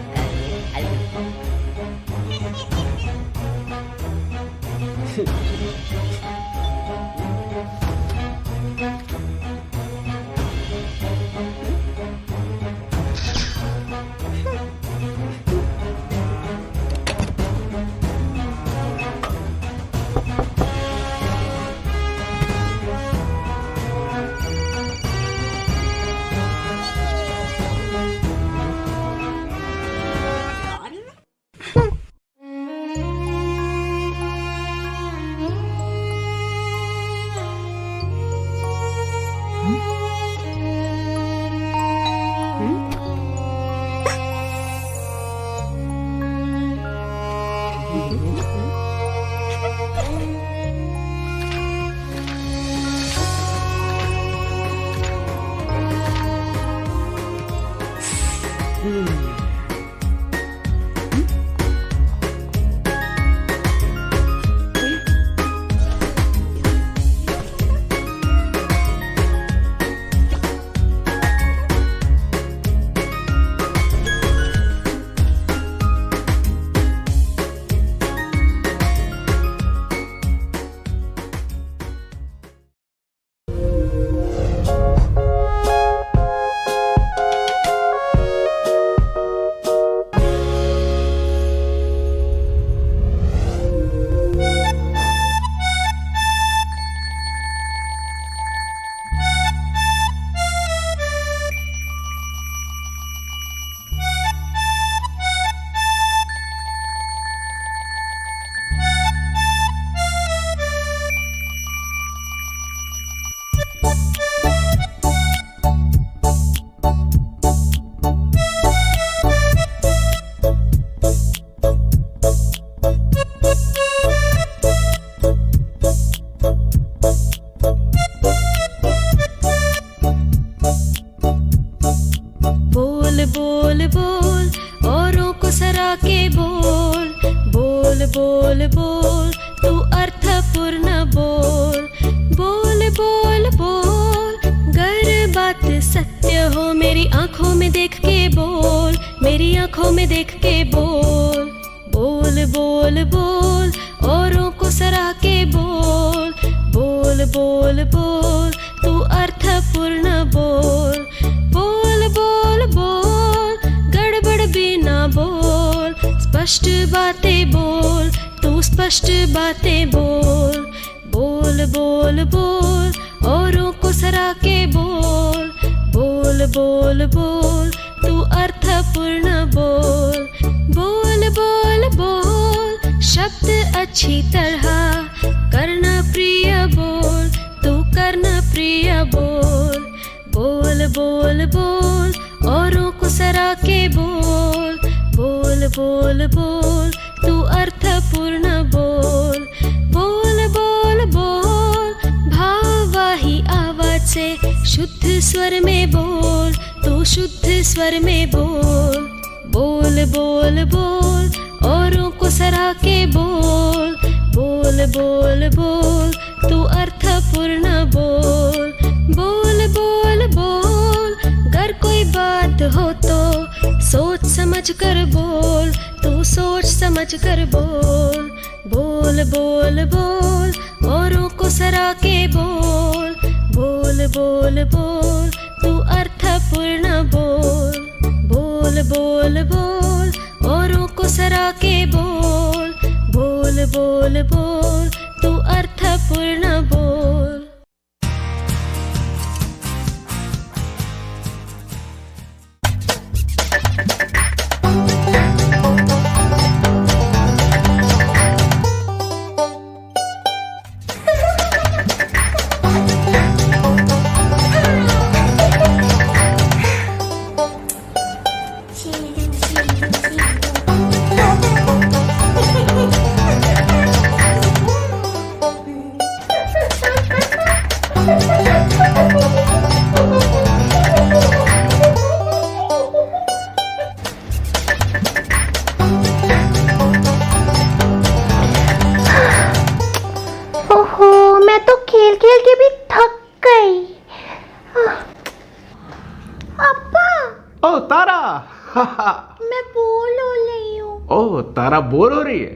बोल बोल तू अर्थपूर्ण बोल बोल बोल बोल गर बात सत्य हो मेरी आंखों में देख के बोल मेरी आंखों में देख के बोल बोल बोल बोल औरों को सराह के बोल बोल बोल बोल तू अर्थपूर्ण बोल बोल बोल बोल गड़बड़ भी ना बोल स्पष्ट बातें बोल तू स्पष्ट बातें बोल बोल बोल बोल औरों को सराह के बोल बोल बोल बोल तू अर्थपूर्ण बोल बोल बोल बोल शब्द अच्छी तरह करना प्रिय बोल तू करना प्रिय बोल बोल बोल बोल औरों को सराह के बोल बोल बोल बोल तू अर्थपूर्ण बोल बोल बोल बोल भाववाही आवाज से शुद्ध स्वर में बोल तू शुद्ध स्वर में बोल बोल बोल बोल औरों को सराह के बोल बोल बोल बोल तू अर्थपूर्ण बोल बोल बोल बोल अगर कोई बात हो तो सोच समझ कर बोल तू सोच समझ कर बोल बोल बोल बोल औरों को सराह के बोल बोल बोल बोल तू अर्थपूर्ण बोल बोल बोल बोल औरों को सराह के बोल बोल बोल बोल तू अर्थपूर्ण बोल। ओहो, मैं तो खेल खेल के भी थक गई। अब्बा, ओ तारा। मैं बोर हो रही हूँ। ओ तारा बोर हो रही है।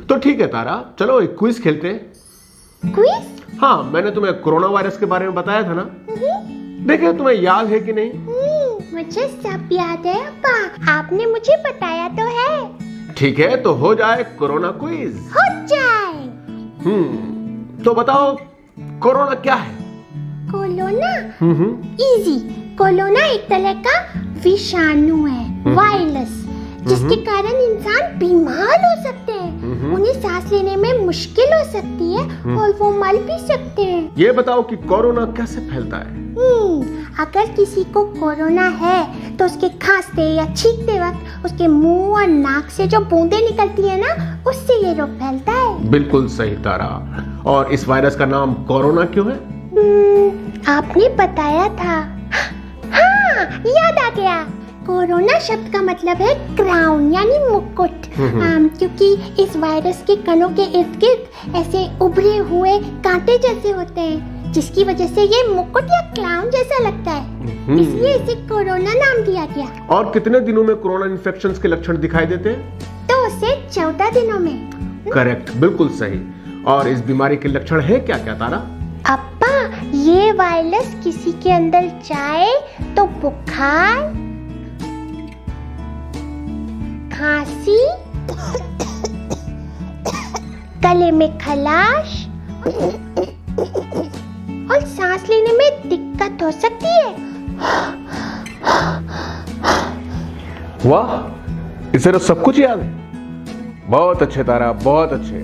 तो ठीक है तारा, चलो एक क्विज खेलते हैं। क्विज? हाँ, मैंने तुम्हें कोरोना वायरस के बारे में बताया था ना। देखो तुम्हें याद है कि नहीं? मुझे सब याद है अब्बा, आपने मुझे बताया तो है। ठीक है, तो हो जाए कोरोना क्विज। हो जाए। तो बताओ कोरोना क्या है? कोरोना? इजी। कोरोना एक तरह का विषाणु है, वायरस, जिसके कारण इंसान बीमार हो सकते हैं। उन्हें सांस लेने में मुश्किल हो सकती है और वो मर भी सकते हैं। ये बताओ कि कोरोना कैसे फैलता है? अगर किसी को कोरोना है तो उसके खांसते या छींकते वक्त उसके मुंह और नाक से जो बूंदें निकलती है ना, उससे ये रोग फैलता है। बिल्कुल सही तारा। और इस वायरस का नाम कोरोना क्यों है? आपने बताया था। हाँ, याद आ गया। कोरोना शब्द का मतलब है क्राउन यानी मुकुट। क्योंकि इस वायरस के कणों के इर्द गिर्द ऐसे उभरे हुए कांटे जैसे होते हैं, जिसकी वजह से ये मुकुट या क्राउन जैसा लगता है, इसलिए इसे कोरोना नाम दिया गया। और कितने दिनों में कोरोना इन्फेक्शन के लक्षण दिखाई देते हैं? तो उसे 14 दिनों में। करेक्ट, बिल्कुल सही। और इस बीमारी के लक्षण है क्या क्या तारा? अब्बा, ये वायरस किसी के अंदर जाए तो बुखार, खांसी, गले में खलाश और सांस लेने में दिक्कत हो सकती है। वाह, इसे तो सब कुछ याद है। बहुत अच्छे तारा, बहुत अच्छे।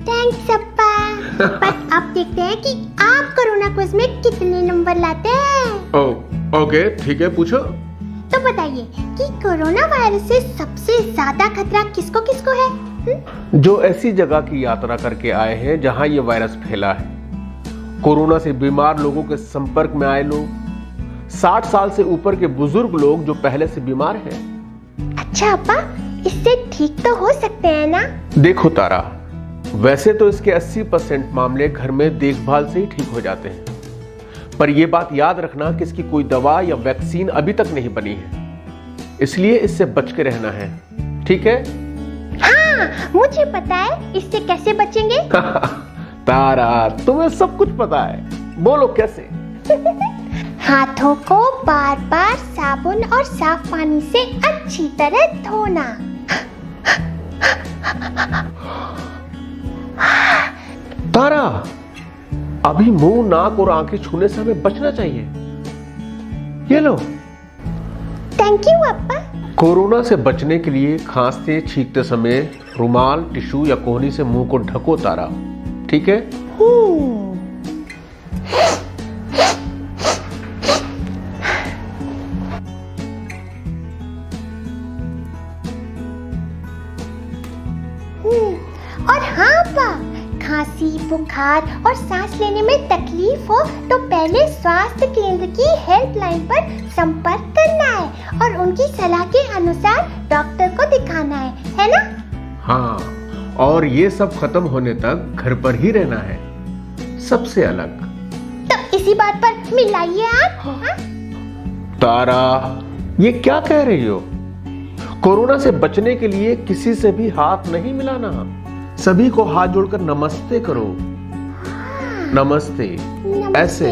थैंक्स अब्बा। पर अब देखते हैं कि आप कोरोना क्विज में कितने नंबर लाते हैं। ओके, ठीक है, पूछो। तो बताइए कि कोरोना वायरस से सबसे ज्यादा खतरा किसको किसको है? जो ऐसी जगह की यात्रा करके आए हैं जहां ये वायरस फैला है, कोरोना से बीमार लोगों के संपर्क में आए लोग, 60 साल से ऊपर के बुजुर्ग लोग जो पहले से बीमार हैं। अच्छा अब्बा, इससे ठीक तो हो सकते हैं ना? देखो तारा, वैसे तो इसके 80% मामले घर में देखभाल से ही ठीक हो जाते हैं, पर यह बात याद रखना कि इसकी कोई दवा या वैक्सीन अभी तक नहीं बनी है, इसलिए इससे बच के रहना है, ठीक है? हाँ, मुझे पता है इससे कैसे बचेंगे। तारा, तुम्हें सब कुछ पता है, बोलो कैसे? हाथों को बार बार साबुन और साफ पानी से अच्छी तरह धोना। तारा, अभी मुंह, नाक और आंखें छूने से हमें बचना चाहिए। ये लो। थैंक यू अब्बा। कोरोना से बचने के लिए खांसते छींकते समय रुमाल, टिश्यू या कोहनी से मुंह को ढको तारा, ठीक है? और हाँ अब्बा, खांसी, बुखार और सांस लेने में तकलीफ हो तो पहले स्वास्थ्य केंद्र की हेल्पलाइन पर संपर्क करना है और उनकी सलाह के अनुसार डॉक्टर को दिखाना है ना? हाँ, और ये सब खत्म होने तक घर पर ही रहना है, सबसे अलग। तो इसी बात पर मिलाइए आप। हाँ? तारा, ये क्या कह रही हो? कोरोना से बचने के लिए किसी से भी हाथ नहीं मिलाना, सभी को हाथ जोड़कर नमस्ते करो। नमस्ते, ऐसे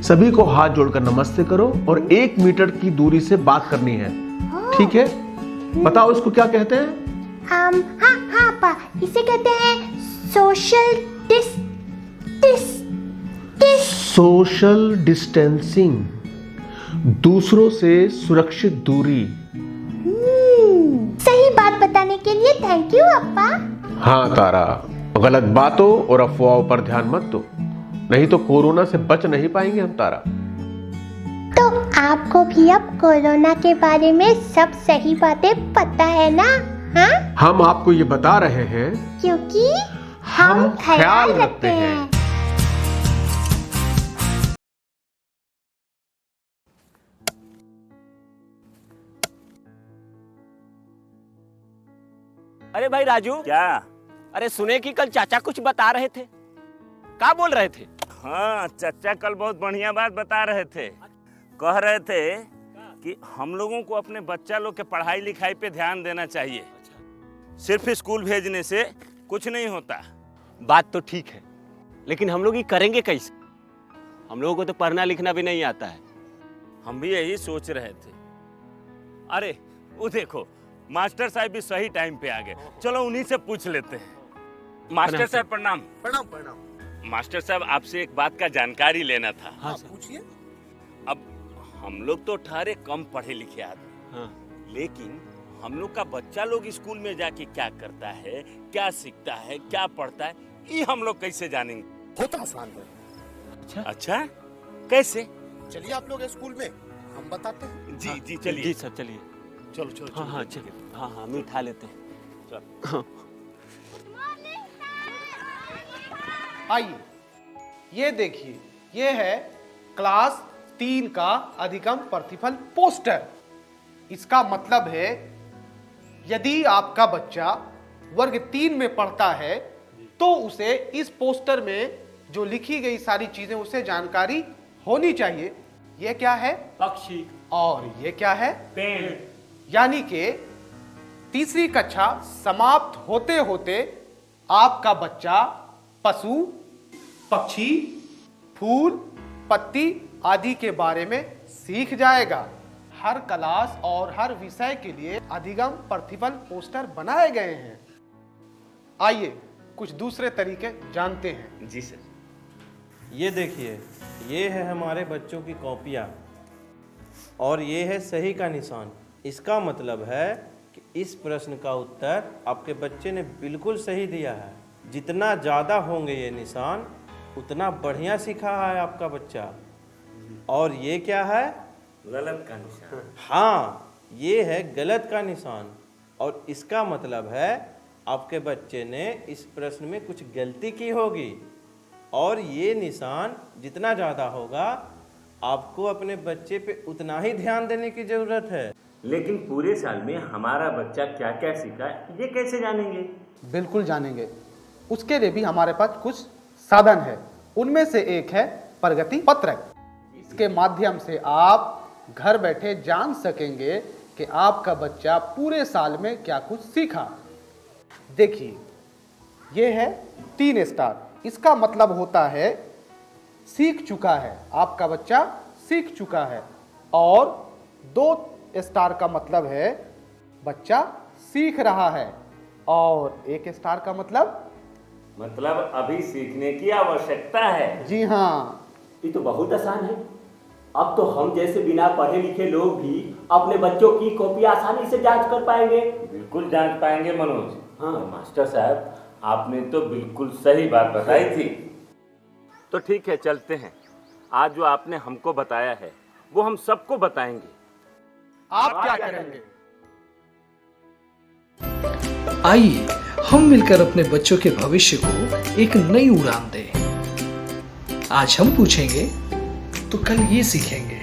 सभी को हाथ जोड़कर नमस्ते करो और 1 मीटर की दूरी से बात करनी है, ठीक है? बताओ इसको क्या कहते हैं? हाँ अब्बा, इसे कहते हैं सोशल सोशल डिस्टेंसिंग, दूसरों से सुरक्षित दूरी। सही बात बताने के लिए थैंक यू अब्बा। हाँ तारा, गलत बातों और अफवाहों पर ध्यान मत दो, नहीं तो कोरोना से बच नहीं पाएंगे हम तारा। तो आपको भी अब कोरोना के बारे में सब सही बातें पता है ना? हाँ? हम आपको ये बता रहे हैं क्योंकि हम ख्याल रखते हैं। अरे भाई राजू, क्या? अरे सुने कि कल चाचा कुछ बता रहे थे, क्या बोल रहे थे? हाँ, चाचा कल बहुत बढ़िया बात बता रहे थे। कह रहे थे कि हम लोगों को अपने बच्चा लोग के पढ़ाई लिखाई पे ध्यान देना चाहिए। सिर्फ स्कूल भेजने से कुछ नहीं होता। बात तो ठीक है, लेकिन हम लोग ये करेंगे कैसे? हम लोगों को तो पढ़ना लिखना भी नहीं आता है। हम भी यही सोच रहे थे। अरे वो देखो, मास्टर साहब भी सही टाइम पे आ गए। चलो उन्हीं से पूछ लेते हैं। मास्टर साहब प्रणाम। प्रणाम प्रणाम। मास्टर साहब, आपसे एक बात का जानकारी लेना था। हाँ पूछिए। अब हम लोग तो ठहरे कम पढ़े लिखे आदमी, हाँ। लेकिन हम लोग का बच्चा लोग स्कूल में जाके क्या करता है, क्या सीखता है, क्या पढ़ता है, ये हम लोग कैसे जानेंगे? बहुत आसान है। अच्छा, कैसे? चलिए आप लोग स्कूल में, हम बताते हैं। जी जी चलिए। जी सर, चलिए। चलो चलो हाँ हाँ चलिए। हाँ हाँ, हम उठा लेते हैं। आइए, ये देखिए, ये है क्लास 3 का अधिगम प्रतिफल पोस्टर। इसका मतलब है यदि आपका बच्चा वर्ग 3 में पढ़ता है तो उसे इस पोस्टर में जो लिखी गई सारी चीजें उसे जानकारी होनी चाहिए। ये क्या है? पक्षी। और ये क्या है? पेड़। यानी कि तीसरी कक्षा समाप्त होते होते आपका बच्चा पशु, पक्षी, फूल, पत्ती आदि के बारे में सीख जाएगा। हर क्लास और हर विषय के लिए अधिगम प्रतिफल पोस्टर बनाए गए हैं। आइए कुछ दूसरे तरीके जानते हैं। जी सर। ये देखिए, ये है हमारे बच्चों की कॉपियाँ और ये है सही का निशान। इसका मतलब है कि इस प्रश्न का उत्तर आपके बच्चे ने बिल्कुल सही दिया है। जितना ज़्यादा होंगे ये निशान, उतना बढ़िया सीखा है आपका बच्चा। और ये क्या है? गलत का निशान। हाँ, ये है गलत का निशान और इसका मतलब है आपके बच्चे ने इस प्रश्न में कुछ गलती की होगी। और ये निशान जितना ज़्यादा होगा, आपको अपने बच्चे पे उतना ही ध्यान देने की ज़रूरत है। लेकिन पूरे साल में हमारा बच्चा क्या क्या सीखा, ये कैसे जानेंगे? बिल्कुल जानेंगे। उसके लिए भी हमारे पास कुछ साधन है। उनमें से एक है प्रगति पत्रक। इसके माध्यम से आप घर बैठे जान सकेंगे कि आपका बच्चा पूरे साल में क्या कुछ सीखा। देखिए, ये है 3 स्टार। इसका मतलब होता है सीख चुका है, आपका बच्चा सीख चुका है। और 2 स्टार का मतलब है बच्चा सीख रहा है। और 1 स्टार का मतलब अभी सीखने की आवश्यकता है। जी हाँ। ये तो बहुत आसान है। अब तो हम जैसे बिना पढ़े लिखे लोग भी अपने बच्चों की कॉपी आसानी से जांच कर पाएंगे। बिल्कुल जांच पाएंगे मनोज। हाँ। मास्टर साहब, आपने तो बिल्कुल सही बात बताई थी। तो ठीक है, चलते हैं। आज जो आपने हमको बताया है वो हम सबको बताएंगे। आप क्या करेंगे? आइए हम मिलकर अपने बच्चों के भविष्य को एक नई उड़ान दें। आज हम पूछेंगे तो कल ये सीखेंगे।